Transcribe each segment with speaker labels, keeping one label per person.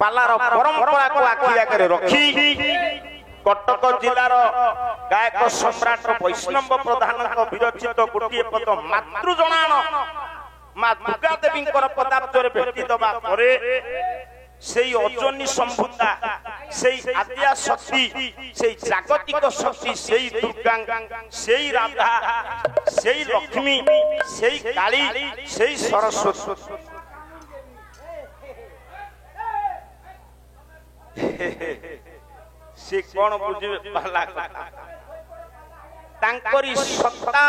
Speaker 1: पालार परंपरा को आखि आगे रखी कटक जिलार गायक सम्राट वैष्णव प्रधान विरचित गोटे पद मातृजनाण माँ दुर्गा देवी पदार्थ भेटी दबा से अजनी संभूता से आद्या शक्ति से जागतिक शक्ति से दुर्गा से राधा से लक्ष्मी से काली से सरस्वती से कौन बुझे पहला तांकरी सत्ता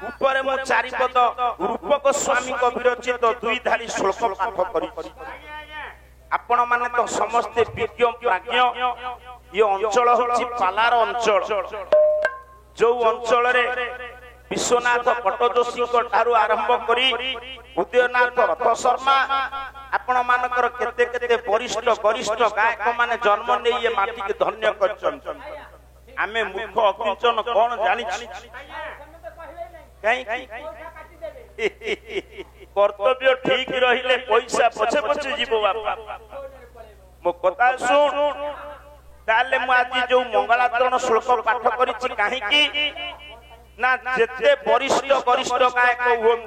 Speaker 1: ऊपर मो चारि पद रूपक स्वामी को विरचित दुई धारी श्लोक पाठ करी आपण माने तो समस्त विज्ञ प्राज्ञ ये अंचल होची पालार अंचल जो अंचल रे विश्वनाथ पट्टजोशी को ठारू आरंभ करी उदयनाथ रथ शर्मा आपण मानकर केते केते वरिष्ठ गरिष्ठ गायक माने जन्म नै ये माटी के धन्य करछन आमे मुख अकिंचन कोन जानि कर्तव्य ठीक रहिले पैसा पछे पछे जीवो बापा मो कथा सुन ताले मु आज जो मंगलाचरण श्लोक पाठ करिछि काहे की ना जेते वरिष्ठ गरिष्ठ गायक हुम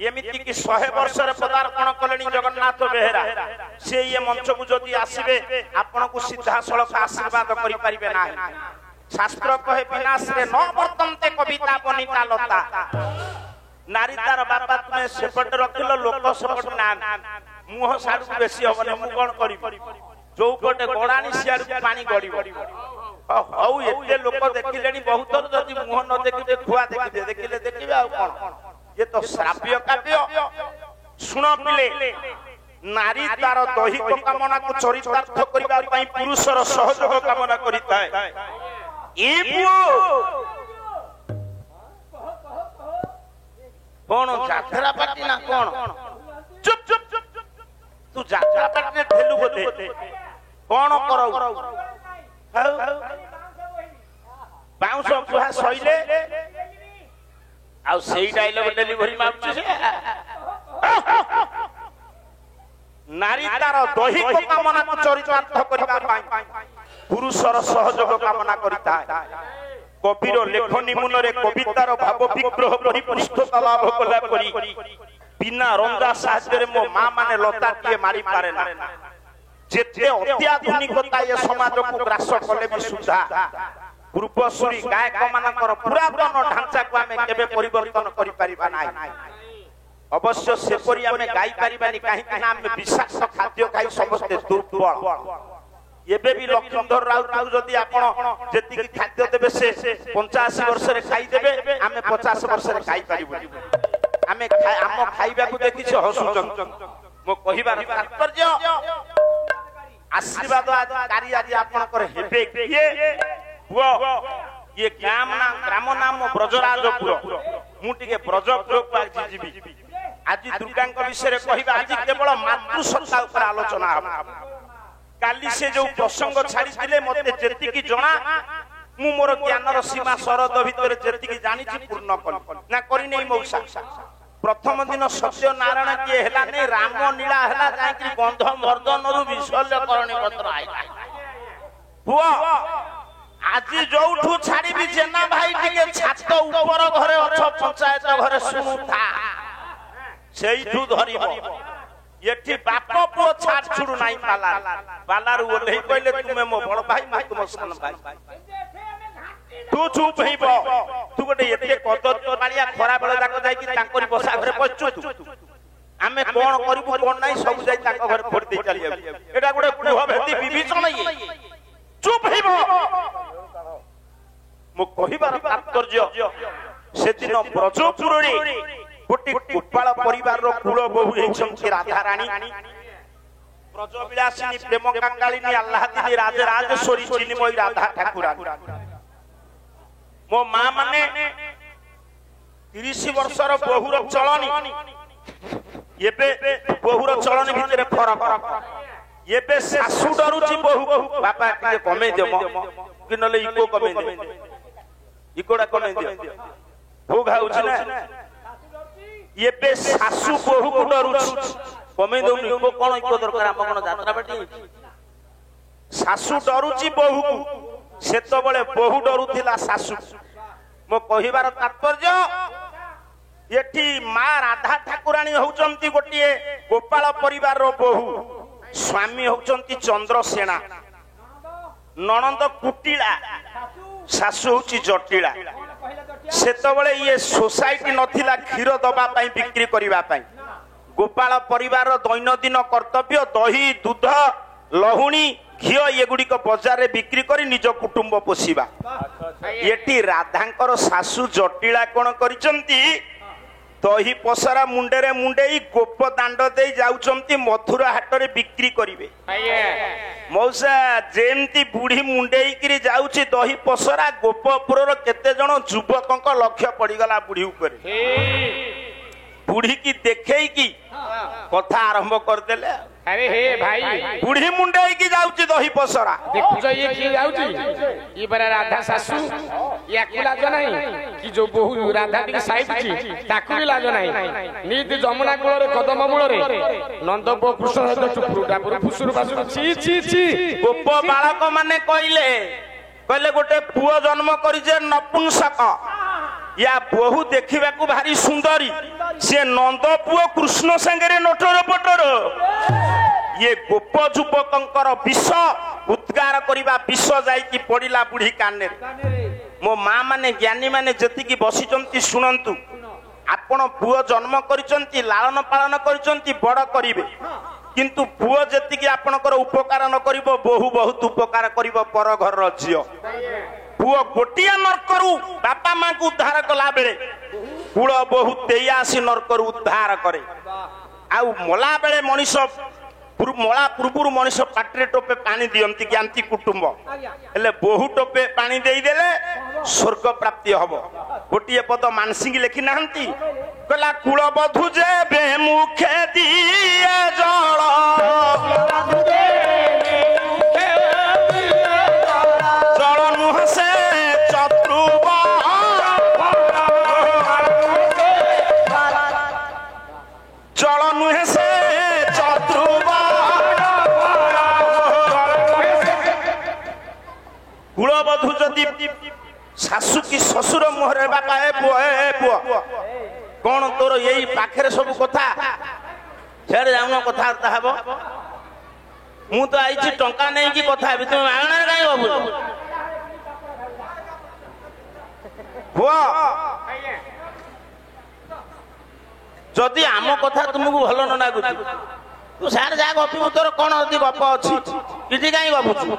Speaker 1: एमिति कि 100 वर्ष रे पदार्पण कलेनी जगन्नाथ बेहेरा से ये मंच को जदी आसीबे आपन को सीधा सड़क आशीर्वाद करि परिबे ना शास्त्र कहे विनाश रे न वर्तन्ते कविता बनिता लता नारी तार बापा तुमे सेपट रखिलो लोक सेपट ना मुह साडू बेसी होबने मु कोन करी जो पटे गोडानी सियाडू पानी गड़ी हौ एते लोक देखिलेनी बहुत जदी मुह न देखिबे खुआ देखिले देखिबे आ कोन ये तो श्राव्य काव्य सुन पिले नारी तार दैहिक कामना को चरितार्थ करिबा पई पुरुषर सहयोग कामना करिताय ए पुओ कौन जात्रा पार्टी ना कौन चुप चुप चुप तू जात्रा पार्टी ने ठेलु बोते कौन करौ बाउंस पुहा सइले आ सेई डायलॉग डिलीवरी मापछु से नारी तार दैहिक कामना को चरितार्थ करिबा पई पुरुषर सहयोग कामना करिता कविर लेखनी मुनरे कवितार भाव विग्रह परिपुष्टता लाभ कला करी बिना रंजा साहाय्य रे मो मां माने लता के मारी पारे ना जेते अत्याधुनिकता ये समाज को ग्रास कले भी सुधा पूर्वसूरी गायक मानकर पुरातन ढांचा को हमें केबे परिवर्तन करि परिबा नाही अवश्य से परि हमें गाई परिबानी काहे कि नाम में विषाक्त खाद्य खाई समस्त दुर्बल एबे भी लक्ष्मणधर राउत जदी आपण जेति की खाद्य देबे से 85 वर्ष रे खाई देबे हमें 50 वर्ष रे खाई परिबो हमें हम खाइबा को देखि से हसुचन मो कहिबार तात्पर्य आशीर्वाद आज कार्य आज आपण कर हेबे किए वो ये ग्राम नाम ब्रजराजपुर मु टिके ब्रजपुर को आज जीबी आज दुर्गांक विषय कहिबा आज केवल मातृ सत्ता ऊपर आलोचना हम काली से जो प्रसंग छाड़ी दिले मते जेति की जना मु मोर ज्ञानर सीमा शरद भीतर जेति की जानि छी पूर्ण कल ना करी नै मौसा प्रथम दिन सत्य नारायण के हेला नै राम नीला हेला जाय कि गंध मर्दन रु विसल्य करणी पत्र आइला हुआ आज जोठू छाड़ी भी जेना भाई टिके छात ऊपर घरे अछ पंचायत घरे सुनुथा सेइठू धरिबो येठी बाप पो छाड़ छुडू नाही पालार ओले कहले तुमे मो बड़ भाई मैं तुम सन भाई तू चुप हेबो तू गोटे एते कदर बालिया खरा बेला जाक जाई कि तांकरी बसा घरे पछु तू आमे कोन करिबो कोन नाही सब जाई तांक घरे फोड़ दे चली एटा गोटे पुह भेती विभीषण ये चुप हेबो मो कहिबार तात्पर्य से दिन ब्रजपुर रे गोटे गोपाल परिवार रो कुल बहु हेछंती राधा रानी ब्रजविलासिनी प्रेम कांगालिनी अल्लाह दी राज राजेश्वरी चिन्मयी राधा ठाकुरा मो मां माने 30 वर्षर बहुर चलनी एबे बहुर चलन भितरे फरक एबे सासु डरुची बहु बापा के कमे देम कि नले इको कमे दे इकोडा कमे दे भोग हाउची ना एबे सासु बहु को डरुची कमे दउनी को कोन इको दरकार हम कोन यात्रा बाटी सासु डरुची बहु को सेतो बळे बहु डरुथिला सासु मो कहिबार तात्पर्य एठी मां राधा ठाकुराणी होचंती गोटिए गोपाल परिवार रो बहु स्वामी होचंती चंद्रसेना ननंद कुटिला सासु होची जटिला सेतबळे ये सोसाइटी नथिला क्षीर दबा पई बिक्री करिवा पई गोपाल परिवार दैनंदिन कर्तव्य दही दूध लहुणी घिओ ये गुडी को बाजार रे बिक्री करी निज कुटुंब पोषिबा एटी राधांकर सासु जटिला कोन करिसंती दही पसरा मुंडे मुंडेई गोप दांड दे जाउचंती मथुरा हाट रे बिक्री करिवे मौसा जेमती बुढ़ी मुंडेई किरी जाउची दही पसरा गोपपुर रो केते जण युवकक लक्ष्य पड़ी गला बुढ़ी ऊपर बुढ़ी की देखेई की कथा आरंभ कर देले
Speaker 2: अरे हे भाई
Speaker 1: बुढ़ी मुंडेई की जाउची दही पसरा
Speaker 2: देखुछ ये की जाउची ई बरा राधा सासू या को लाज नाही कि जो बहु राधा टी साइड छी ताकू भी लाज नाही नीति जमुना कूल रे कदम मूल रे नंदप कृष्ण सहित चुपुरुटा पुर फुसुर बासुर छी छी छी
Speaker 1: गोप बालक माने कहले गोटे पुओ जन्म करी जे नपुंसक या बहु देखिबा को भारी सुंदरी से नंद पुओ कृष्ण संगे नटोर पटोर ये गोप युवकंकर विष उद्गार करिबा विष जाई की पड़िला बुढ़ी काने मो मां माने ज्ञानी माने जति की बसिचंती सुनंतु आपण पुओ जन्म करिचंती लालन पालन करिचंती बड़ करिवे किंतु पुओ जति की आपनकर उपकार न करिवो बहु बहुत उपकार करिवो पर घर रो झियो पुओ गोटिया नरकरू बापा मां को उद्धार कला बेले कुल बहु तेयासी नरकरू उद्धार करे आउ मला बेले मनीष मला पूर्व मनीष पाटे टोपे पानी दियंती ज्ञानती कुटुंब हेले बहु टोपे पानी देई देले स्वर्ग प्राप्ति हबो गोटिए पद मानसिंह लिखि नाहंती कला कुल बधु जे बेमुखे दिए जळ जळ नुह से चतुर्वा जळ नुह से चतुर्वा कुलबधु जदि सासु की ससुर मुहरे बापा ए पुओ कौन तोर यही पाखे सब कथा छेड़ जाऊन कथबार्ता हब मु तो आई टंका नहीं कि कथा हेबी तुम मागणार काई बाबू पुओ जदि आम कथा तुमको भल न लागु तू सार जा गपिबु तोर कौन अति गप अछि किछि काई गपुछु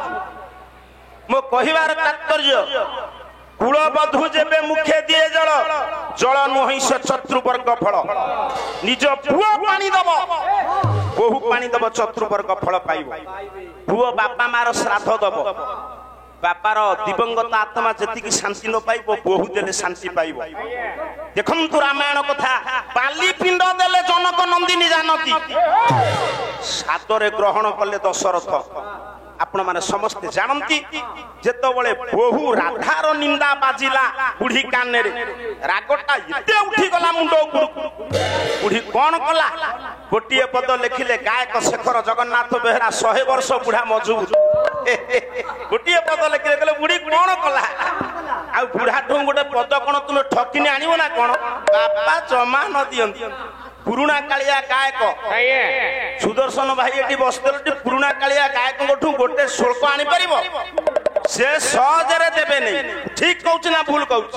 Speaker 1: मो कहिबार तात्पर्य कुलबधु जेबे मुखे दिए जल जल नुहि से चतुर्वर्ग फल निज पुओ पानी दब बहु पानी दब चतुर्वर्ग फल पाइबो पुओ बापा मार श्राद्ध दब बापार दिवंगत आत्मा जति शांति न पाइबो बहु देले शांति पाइबो देखंतु रामायण कथा बाली पिंड देले जनक नंदिनी जानकी सादरे ग्रहण कले दशरथ आपण माने समस्त जानती जेतबळे बहु राधार निंदा बाजिला बुढ़ी काने रे रागटा इते उठी गला मुंडो उपरकु बुढ़ी कोन कला गोटिए पद लिखिले गायक शेखर जगन्नाथ बेहरा 100 वर्ष बुढ़ा मजबूत गोटिए पद लिखिले कहले बुढ़ी कोन कला आ बुढ़ा ठो गोटे पद कोन तुमे ठकिने आनिबो ना कोन बापा जमा न दियंती पुरुणा कालिया गायक सुदर्शन भाई एटी बसते पुरुणा कालिया गायक गोटे शुल्क आनी परिबो से सहजरे देबे नहीं ठीक कहउछ ना भूल कहउछ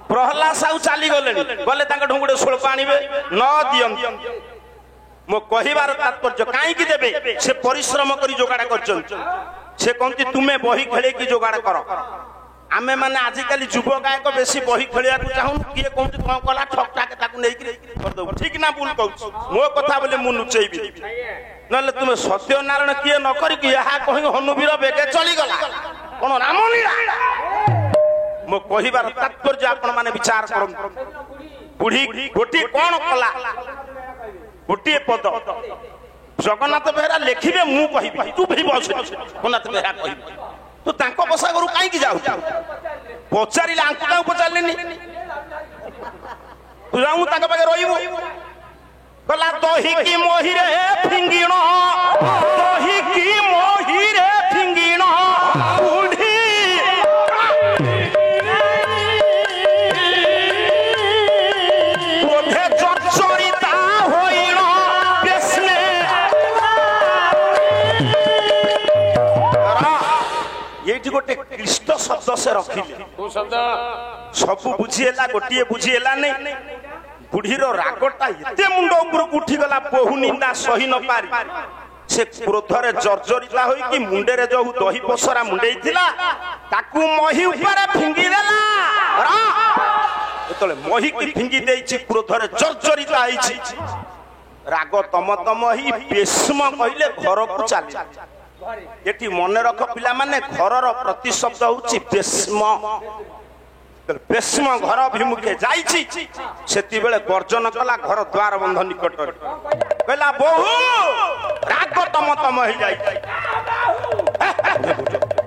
Speaker 1: प्रहलाद साहू चली गले गले तांका ढोंगुडे शुल्क आनिबे न दियन मो कहिबार तात्पर्य काई की देबे से परिश्रम करी जोगाड़ करछन से कहंती तुमे बही खेले की जोगाड़ कर आमे माने आजिकल युव गायक बेसी बही खेलिया को चाहून किए कहंती कोन कला ठकटा के ताकू नै कर दो ठीक ना भूल कहउछ मो कथा बोले मु नुचैबी नले तुमे सत्यनारायण किए न करी कि यहा कहि हनुवीर बेगे चली गला कोन रामलीला मो कहिबार तात्पर्य आपण माने विचार करन बुढ़ी गोटी कोन कला गोटी पद जगन्नाथ बेहरा लेखिबे मु कहिबी तू भी बस जगन्नाथ बेहरा कहिबी तू तांको बसा करू काई की जाऊ पचारिले आंकुटा पचारलेनी तू जाऊ तांका पाके रहिबो गला दही की मोहिरे फिंगिण दही की मोहिरे फिंगिण बुढ़ी बोधे जर्जरिता होइण बेसने ये गोटे क्लिष्ट शब्द से रखिले सब बुझीला गोटे बुझीला नहीं बुढ़ीर रागटा एते मुंड ऊपर उठी गला बहु निंदा सही न पारी से क्रोधरे जर्जरिता होई कि मुंडे रे जो दही पसरा मुंडे थिला ताकू मही ऊपर फिंगी देला एतले मही की फिंगी देछि क्रोधरे जर्जरिता आइछि राग तम ही बेस्म कहिले घर को चली एठी मन रख पिला माने घरर प्रतिशब्द होछि बेस्म बेस्म घर अभिमुखे जाइछि सेति बेले गर्जन कला घर द्वार बंध निकट कहला बहु राग तम ही जाई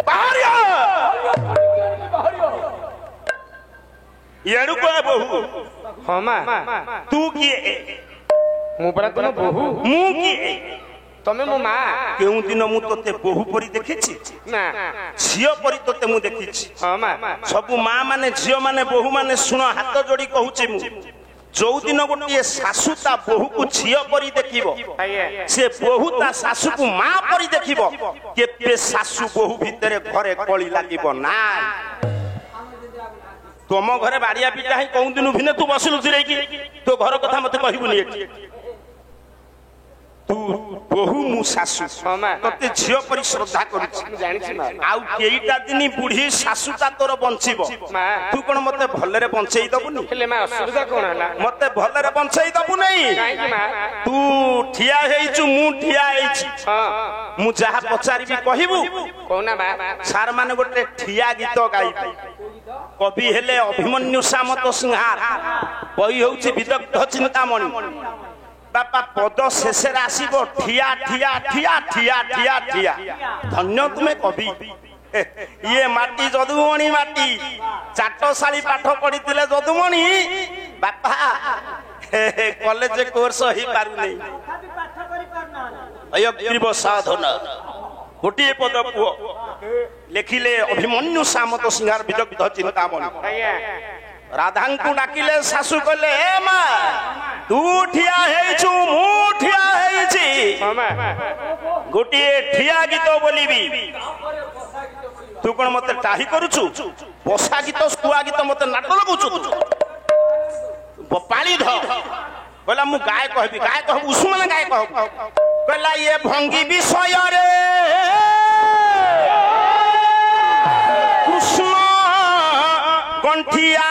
Speaker 1: बाहरिया येडु को बहु
Speaker 2: हमा
Speaker 1: तू किए
Speaker 2: मु परा तनो बहु
Speaker 1: मु किए
Speaker 2: तमे मो मा
Speaker 1: केउ दिन मु तोते बहु परी देखिछि
Speaker 2: ना
Speaker 1: झियो परी तोते मु देखिछि
Speaker 2: हमा
Speaker 1: सब मां माने झियो माने बहु माने सुनो हाथ जोड़ी कहूछि मु जो दिन गोटे सासू ता बहु को झियो परी देखिबो से बहु ता सासू को मां परी देखिबो केबे सासू बहु भितरे घरे कळी लागिबो ना तुम घरे बाड़िया पिटा ही कहू दिन भिने तू बसलु चिरै की तो घर कथा मते कहबुनी एठी तू बहु मु सासू तते झियो परी श्रद्धा करूछि
Speaker 2: जानि छी मा
Speaker 1: आउ केईटा दिनी बुढ़ी सासुता तोर बंचिबो तू कोन मते भलरे बंचेई दबुनी
Speaker 2: हेले मा असुविधा कोन हला
Speaker 1: मते भलरे बंचेई दबु नहीं
Speaker 2: काई कि मा
Speaker 1: तू ठिया हेइछु मु ठिया हेइछि
Speaker 2: हां
Speaker 1: मु जहा पचारिबी कहबू
Speaker 2: कोना बा
Speaker 1: सार माने गोटे ठिया गीत गाइबी कवि हेले अभिमन्यु सामत सिंहार बई होउछि विदग्ध चिंतामणि बापा पद शेष आसब ठिया ठिया ठिया ठिया ठिया ठिया धन्य तुम्हें कवि ये माटी जदुमणि माटी चाटशाली पाठ पढ़ी जदुमणि बापा कॉलेज कोर्स हो पार नहीं साधन गोटे पद पुह लिखिले अभिमन्यु सामत सिंहार विदग्ध चिंतामणि राधा को डाकिले सासू कहले ए मा तू ठिया हेछु मु ठिया हेछि गोटे ठिया गीत बोलिबी तू कोन मते टाही करूछु बसा गीत स्कुआ गीत मते नाट लगुछु पाली ध कहला मु गाय कहबी गाय कह उसु माने गाय कह कहला ये भंगी विषय रे कृष्ण कंठिया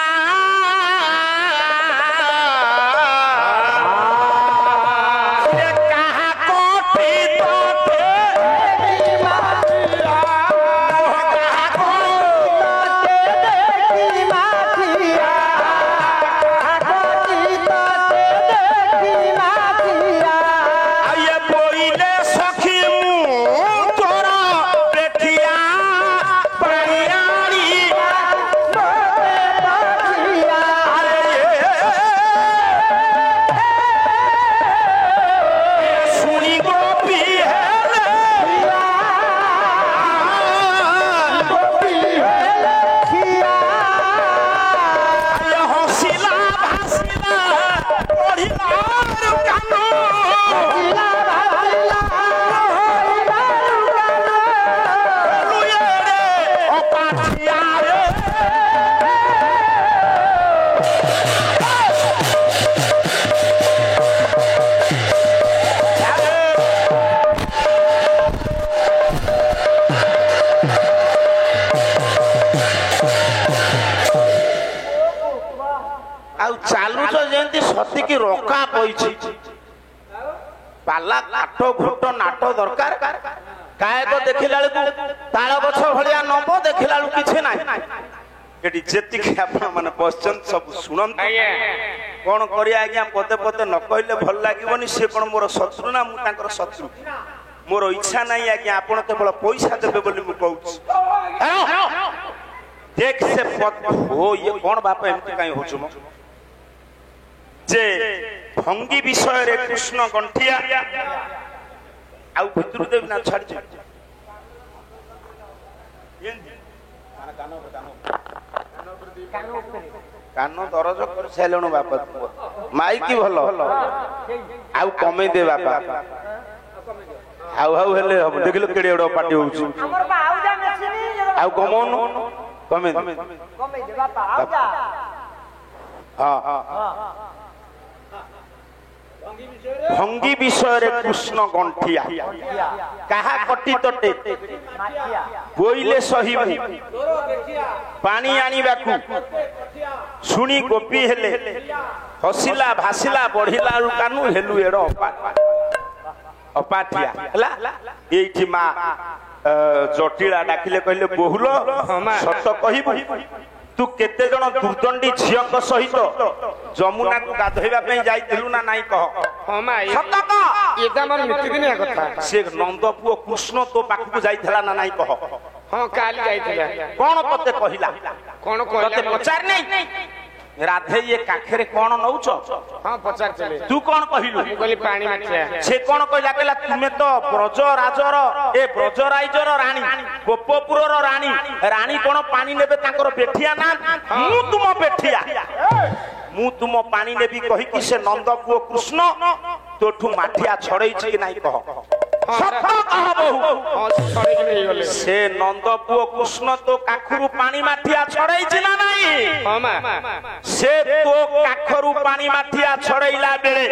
Speaker 1: सती रका पई पाला काट घुट नाट दरकार गायक देखिला ताल गछ भलिया नब देखिला किछि नाही एटी जेतिक आपण माने क्वेश्चन सब सुनन कोन करिया आज्ञा पदे पदे न कहले भल लागिवनी से कोन मोर शत्रु ना मु तांकर शत्रु मोर इच्छा नाही आज्ञा आपण केवल पैसा देबे बोली मु कहूछ देख से पद हो ये कोन बाप एमती काई होछु जे ଭଙ୍ଗୀ ବିଷୟରେ କୃଷ୍ଣ ଗଣ୍ଠିଆ ଆଉ ଭିତରୁ ଦେବି ନା ଛାଡି କାନ ଦରଜ କରି ସାରିଲୁଣୁ ବାପା ମାଇକି ଭଲ ଆଉ କମେଇ ଦେ ବାପା ଆଉ ଆଉ ହେଲେ ହବ ଦେଖିଲୁ କେଡେ ବଡ ପାଟି ହଉଛି ଆଉ କମଉନୁ କମେଇ ଦେ ହଁ ଭଙ୍ଗୀ ବିଷୟରେ କୃଷ୍ଣ ଗଣ୍ଠିଆ କାହା କଟି ତଟେ ବୋଇଲେ ସହିବୁ ପାଣି ଆଣିବାକୁ ଶୁଣି ଗୋପୀ ହେଲେ ହସିଲା ଭାସିଲା ବଢିଲା କାନୁ ହେଲୁ ଏଡ ଅପାଠିଆ ହେଲା ଏଇଠି ମା ଜଟିଳା ଡାକିଲେ କହିଲେ ବହୁଲ ସତ କହିବୁ ତୁ କେତେ ଜଣ ଦୁର୍ଦଣ୍ଡୀ ଝିଅଙ୍କ ସହିତ ଯମୁନାକୁ ଗାଧୋଇବା ପାଇଁ ଯାଇଥିଲୁ ନା ନାଇଁ କହ ସେ ନନ୍ଦ ପୁଅ କୃଷ୍ଣ ତୋ ପାଖକୁ ଯାଇଥିଲା ନା ନାଇଁ କହ
Speaker 2: ହଁ କାଲି ଯାଇଥିଲା
Speaker 1: କଣ ତତେ କହିଲା
Speaker 2: କଣ
Speaker 1: ତତେ ପଚାରି ନାଇଁ ରାଧେ ଇଏ କାଖରେ କଣ ନଉଛ
Speaker 2: ହଁ ପଚାରିଥିଲେ
Speaker 1: ତୁ କଣ କହିଲୁ
Speaker 2: ମୁଁ କହିଲି ପାଣି ମାଠିଆ
Speaker 1: ସେ କଣ କହିଲା କହିଲା ତୁମେ ତ ବ୍ରଜ ରାଜର ଏ ବ୍ରଜ ରାଇଜର ରାଣୀ ଗୋପପୁରର ରାଣୀ ରାଣୀ କଣ ପାଣି ନେବେ ତାଙ୍କର ବେଠିଆ ନା ମୁଁ ତୁମ ବେଠିଆ ମୁଁ ତୁମ ପାଣି ନେବି କହିକି ସେ ନନ୍ଦ ପୁଅ କୃଷ୍ଣ ତୋଠୁ ମାଠିଆ ଛଡେଇଛି କି ନାଇଁ କହ ସେ ନନ୍ଦ ପୁଅ କୃଷ୍ଣ ତୋ କାଖରୁ ପାଣି ମାଠିଆ ଛଡେଇଛି ନା ନାଇଁ ସେ ତୋ କାଖରୁ ପାଣି ମାଠିଆ ଛଡେଇଲା ବେଳେ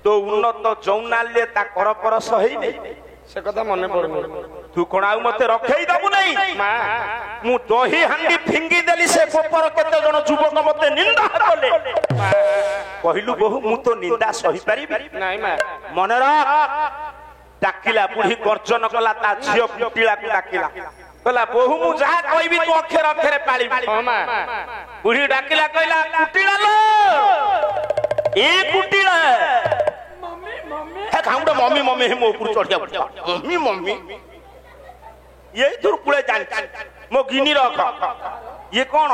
Speaker 1: ତୋ ଉନ୍ନତ ଯୌନାଲ୍ୟ ତା କର ପରଶ ହେଇନି
Speaker 2: ସେ କଥା ମନେ ପଡୁନି
Speaker 1: ତୁ କଣ ଆଉ ମତେ ରଖେଇ ଦବୁ ନାଇଁ ମୁଁ ଦହି ହାଣ୍ଡି ଫିଙ୍ଗି ଦେଲି ସେ ଗୋପର କେତେ ଜଣ ଯୁବକ ମତେ ନିନ୍ଦା କଲେ କହିଲୁ ବୋହୁ ମୁଁ ତ ନିନ୍ଦା ସହିପାରିବି
Speaker 2: ନାଇଁ
Speaker 1: ମନେ ରଖ ଡାକିଲା ବୁଢୀ ଗର୍ଜନ କଲା ତା ଝିଅ କୁଟିଳାକୁ ଡାକିଲା କହିଲା ବୋହୁ ମୁଁ ଯାହା କହିବି ତୁ ଅକ୍ଷରେ ଅକ୍ଷରେ ପାଳିବି ବୁଢୀ ଡାକିଲା କହିଲା କୁଟିଳା ଲୋ ଏ କୁଟିଳା ଖାଉଣ୍ଡ ମମି ମମି ମୋ ଉପରୁ ଚଢିଆ ମମି ମମି ଏଇଥିରୁ କୁଳେ ଜାଣିଛି ମୋ ଗିନି ରଖ ଇଏ କଣ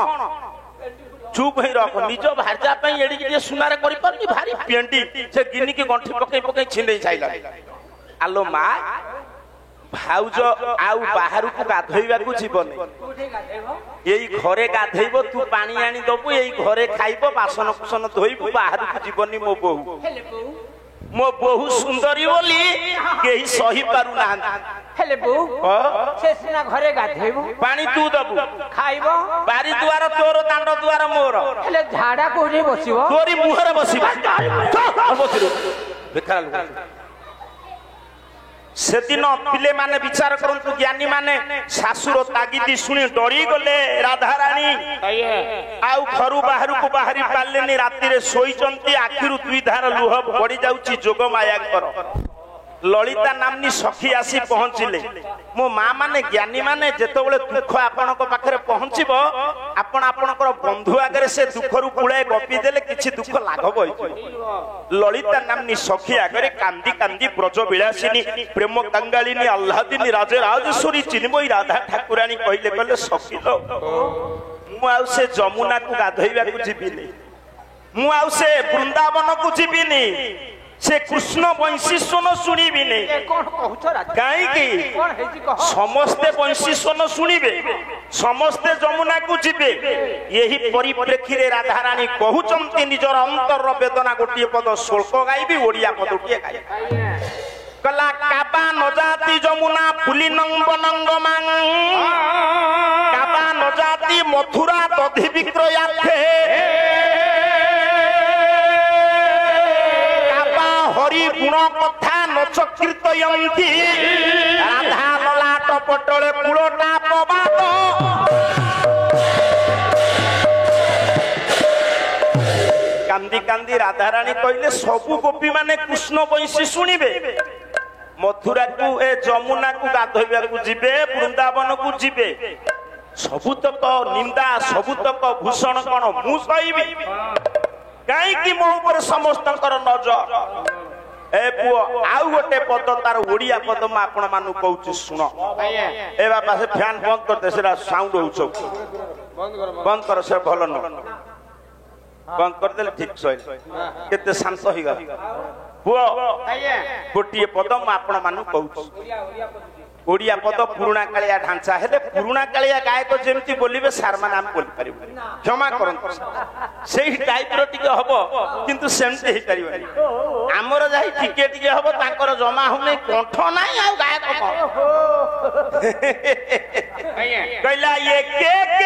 Speaker 1: ଚୁପ ହେଇ ରଖ ନିଜ ଭାଜା ପାଇଁ ଏଡିକି ଟିକେ ସୁନାରେ କରିପାରୁନି ଭାରି ପେଣ୍ଟି ସେ ଗିନିକି ଗଣ୍ଠି ପକେଇ ପକେଇ ଛିଣ୍ଡେଇ ସାଇଲା ଆଲୋ ମା ଭାଉଜ ଆଉ ବାହାରକୁ ଗାଧୋଇବାକୁ ଯିବନି ଏଇ ଘରେ ଗାଧୋଇବ ତୁ ପାଣି ଆଣି ଦବୁ ଏଇ ଘରେ ଖାଇବ ବାସନ କୁସନ ଧୋଇବୁ ବାହାରକୁ ଯିବନି ମୋ ବୋହୁ ମୋ ବୋହୁ ସୁନ୍ଦରୀ ବୋଲି କେହି ସହି ପାରୁନାହାନ୍ତି
Speaker 3: ହେଲେ ବୋଉ ସେ ସିନା ଘରେ ଗାଧେଇବୁ
Speaker 1: ପାଣି ତୁ ଦବୁ
Speaker 3: ଖାଇବ
Speaker 1: ବାରି ଦୁଆର ତୋର ଦାଣ୍ଡ ଦୁଆର ମୋର
Speaker 3: ହେଲେ ଝାଡା କୋଉଠି ବସିବ
Speaker 1: ତୋରି ମୁହଁରେ ବସିବ ବେକାର ସେଦିନ ପିଲେ ମାନେ ବିଚାର କରନ୍ତୁ ଜ୍ଞାନୀ ମାନେ ଶାଶୁର ତାଗିଦି ଶୁଣି ଡରି ଗଲେ ରାଧାରାଣୀ ଆଉ ଘରୁ ବାହାରକୁ ବାହାରି ପାରିଲେନି ରାତିରେ ଶୋଇଛନ୍ତି ଆଖିରୁ ଦୁଇ ଧାର ଲୁହ ପଡି ଯାଉଛି ଯୋଗ ମାୟାଙ୍କର ଲଳିତା ନାମ୍ନୀ ସଖୀ ଆସି ପହଞ୍ଚିଲେ ମୋ ମା ମାନେ ଜ୍ଞାନୀ ମାନେ ଯେତେବେଳେ ଦୁଃଖ ଆପଣଙ୍କ ପାଖରେ ପହଞ୍ଚିବ ଆପଣ ଆପଣଙ୍କର ବନ୍ଧୁ ଆଗରେ ସେ ଦୁଃଖରୁ ପୁଳାଏ ଗପି ଦେଲେ କିଛି ଦୁଃଖ ଲାଘବ ହୋଇଯିବ ଲଳିତା ନାମ୍ନୀ ସଖୀ ଆଗରେ କାନ୍ଦି କାନ୍ଦି ବ୍ରଜ ବିଳାସିନୀ ପ୍ରେମ କାଙ୍ଗାଳିନୀ ଆହ୍ଲାଦିନୀ ରାଜେ ରାଜେଶ୍ୱରୀ ଚିନ୍ମୟୀ ରାଧା ଠାକୁରାଣୀ କହିଲେ କହିଲେ ସଖୀ ଲୋ ମୁଁ ଆଉ ସେ ଯମୁନାକୁ ଗାଧୋଇବାକୁ ଯିବିନି ମୁଁ ଆଉ ସେ ବୃନ୍ଦାବନକୁ ଯିବିନି से कृष्ण वंशी स्वन शुणिबिनी कहीं समस्ते वंशी स्वन शुणिबे समस्ते जमुना को जीवे यही परिप्रेक्षी रे राधारानी कहउचंती निजर अंतर वेदना गोटे पद श्लोक गाइबी ओडिया पद गोटे गाइबी कला काबा नजाति जमुना पुलिनंग बनंगमांग काबा नजाति मथुरा दधि विक्रयार्थे हरि गुण कथा नचकीर्तयन्ति राधा ललाट पटले कूलटा पबात कांदी कांदी राधारानी कहले सबु गोपी माने कृष्ण वंशी शुणिबे मथुरा को ए जमुना को गाधोइबा को जिबे वृंदावन को जिबे सबुतक निंदा सबुतक भूषण कोन मु सहिबी कहीं मो ऊपर समस्त नजर ए पुओ आउ गोटे पद तार ओडिया पद म आपण मानु कहूची सुन ए बाबा से फैन बंद कर दे सेरा साउंड होउछ बंद कर से भलो न ବନ୍ଦ କରିଦେଲେ ଠିକ ଶୈଳୀ କେତେ ଶାନ୍ତ ହେଇଗଲା ପୁଅ ଗୋଟିଏ ପଦ ମୁଁ ଆପଣ ମାନଙ୍କୁ କହୁଛି ଓଡିଆ ପଦ ପୁରୁଣା କାଳିଆ ଢାଞ୍ଚା ହେଲେ ପୁରୁଣା କାଳିଆ ଗାୟକ ଯେମିତି ବୋଲିବେ ସାର୍ ମାନେ ଆମେ ବୋଲି ପାରିବୁ କ୍ଷମା କରନ୍ତୁ ସେଇ ଟାଇପର ଟିକେ ହବ କିନ୍ତୁ ସେମିତି ହେଇପାରିବନି ଆମର ଯାଇ ଟିକେ ଟିକେ ହବ ତାଙ୍କର ଜମା ହଉନି କଣ୍ଠ ନାହିଁ ଆଉ ଗାୟକ କଣ କହିଲା ଇଏ କେତେ